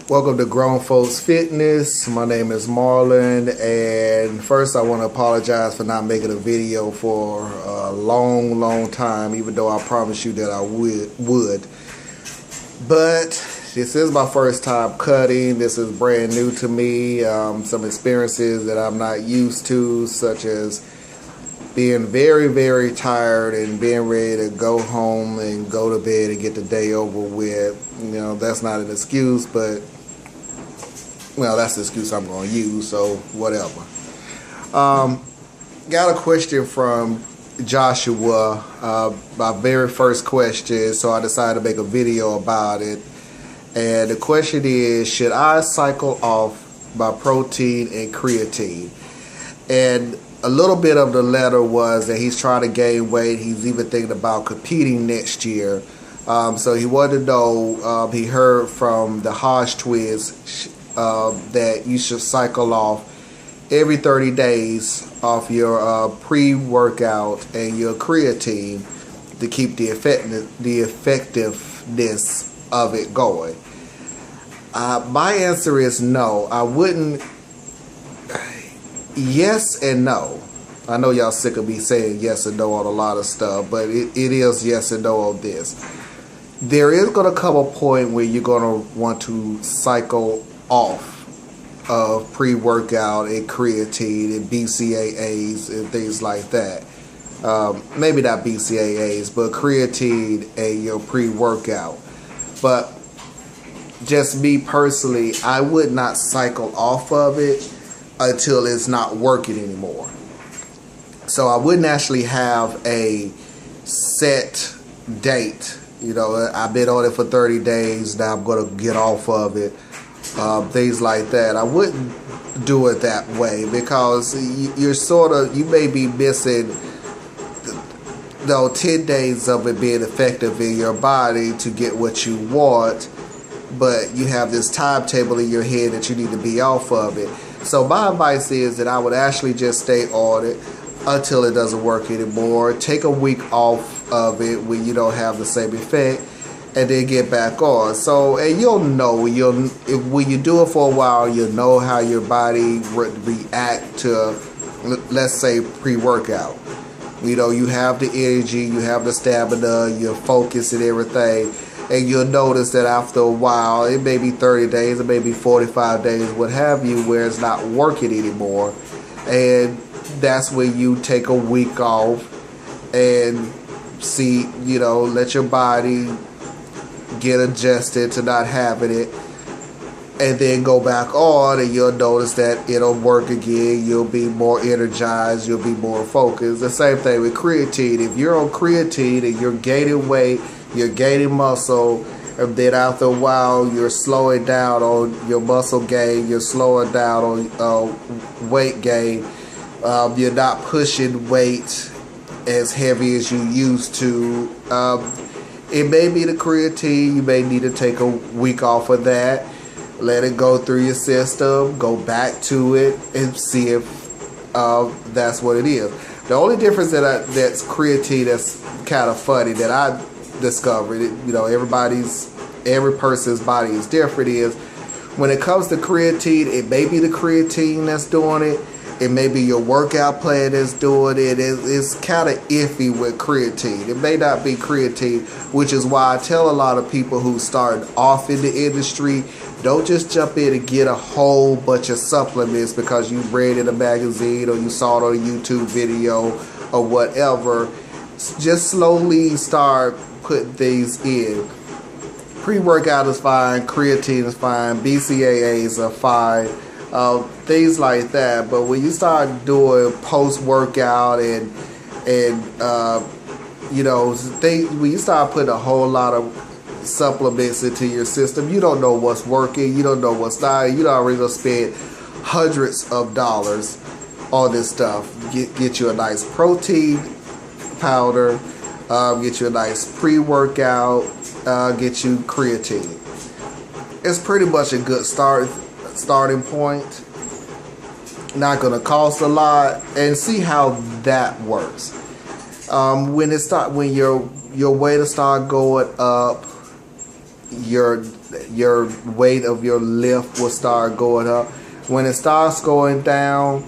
Welcome to Grown Folks Fitness. My name is Marlon, and first I want to apologize for not making a video for a long time, even though I promised you that I would. But this is my first time cutting. This is brand new to me. Some experiences that I'm not used to, such as being very tired and being ready to go home and go to bed and get the day over with. You know, that's not an excuse, but well, that's the excuse I'm going to use, so whatever. Got a question from Joshua, my very first question, so I decided to make a video about it. And the question is, should I cycle off my protein and creatine? And a little bit of the letter was that he's trying to gain weight. He's even thinking about competing next year. So he wanted to know, he heard from the Hodge twins that you should cycle off every 30 days off your pre-workout and your creatine to keep the effectiveness of it going. My answer is no. I wouldn't. Yes and no. I know y'all sick of me saying yes and no on a lot of stuff, but it is yes and no on this. There is going to come a point where you're going to want to cycle off of pre-workout and creatine and BCAAs and things like that. Maybe not BCAAs, but creatine and your pre-workout. But just me personally, I would not cycle off of it until it's not working anymore. So I wouldn't actually have a set date. You know, I've been on it for 30 days, now I'm going to get off of it. Things like that. I wouldn't do it that way because you may be missing 10 days of it being effective in your body to get what you want, but you have this timetable in your head that you need to be off of it. So my advice is that I would actually just stay on it until it doesn't work anymore. Take a week off of it when you don't have the same effect, and then get back on. So, and you'll know, when you do it for a while, you'll know how your body react to, let's say, pre-workout. You know, you have the energy, you have the stamina, your focus and everything, and you'll notice that after a while, it may be 30 days, it may be 45 days, what have you, where it's not working anymore. And that's when you take a week off and see, you know, let your body get adjusted to not having it, and then go back on, and you'll notice that it'll work again. You'll be more energized, you'll be more focused. The same thing with creatine. If you're on creatine and you're gaining weight, you're gaining muscle, and then after a while you're slowing down on your muscle gain, you're slowing down on weight gain, you're not pushing weight as heavy as you used to. It may be the creatine. You may need to take a week off of that, let it go through your system, go back to it, and see if that's what it is. The only difference that's creatine that's kind of funny that I discovered, you know, every person's body is different, is when it comes to creatine, it may be the creatine that's doing it. It may be your workout plan that's doing it. It's kind of iffy with creatine. It may not be creatine, which is why I tell a lot of people who start off in the industry, don't just jump in and get a whole bunch of supplements because you read in a magazine or you saw it on a YouTube video or whatever. Just slowly start putting things in. Pre-workout is fine. Creatine is fine. BCAAs are fine. Things like that. But when you start doing post-workout and you know, when you start putting a whole lot of supplements into your system, you don't know what's working, you don't know what's not. You already gonna spend hundreds of dollars on this stuff. Get you a nice protein powder, get you a nice pre-workout, get you creatine. It's pretty much a good starting point. Not gonna cost a lot, and see how that works. When your weight will start going up, your weight of your lift will start going up. When it starts going down,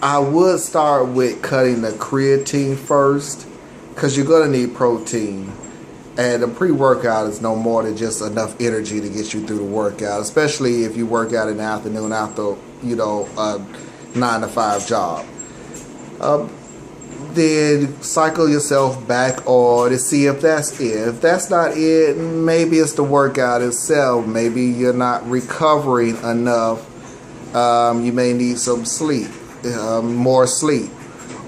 I would start with cutting the creatine first, because you're going to need protein. And a pre-workout is no more than just enough energy to get you through the workout, especially if you work out in the afternoon after, a 9-to-5 job. Then cycle yourself back on to see if that's it. If that's not it, maybe it's the workout itself. Maybe you're not recovering enough. You may need some sleep, more sleep.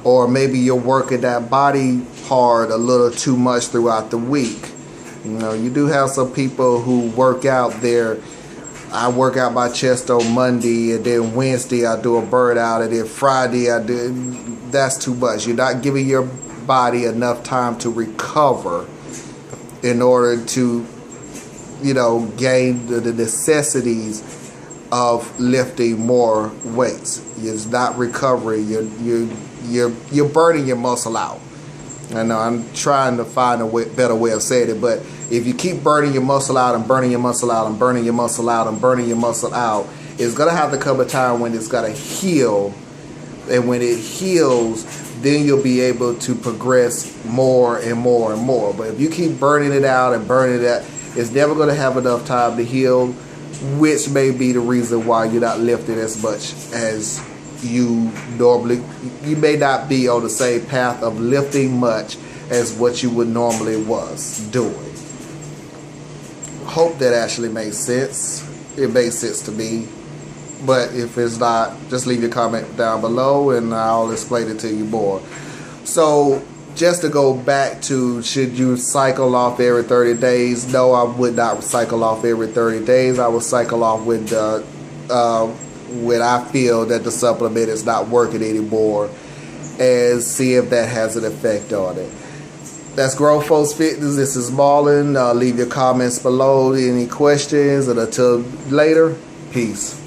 Or maybe you're working that body part a little too much throughout the week. You do have some people who work out there. I work out my chest on Monday, and then Wednesday I do a burn out, and then Friday I do. That's too much. You're not giving your body enough time to recover in order to, gain the necessities of lifting more weights. It's not recovering. You're burning your muscle out. I know I'm trying to find a better way of saying it, but if you keep burning your muscle out and burning your muscle out and burning your muscle out and burning your muscle out, it's going to have to come a time when it's going to heal. And when it heals, then you'll be able to progress more and more and more. But if you keep burning it out and burning it out, it's never going to have enough time to heal, which may be the reason why you're not lifting as much as you normally. You may not be on the same path of lifting much as what you would normally was doing. Hope that actually makes sense. It makes sense to me. But if it's not, just leave your comment down below and I'll explain it to you more. So just to go back to, should you cycle off every 30 days? No, I would not cycle off every 30 days. I would cycle off with when I feel that the supplement is not working anymore, and see if that has an effect on it. That's Grown Folks Fitness. This is Marlon. Leave your comments below, any questions, and until later, peace.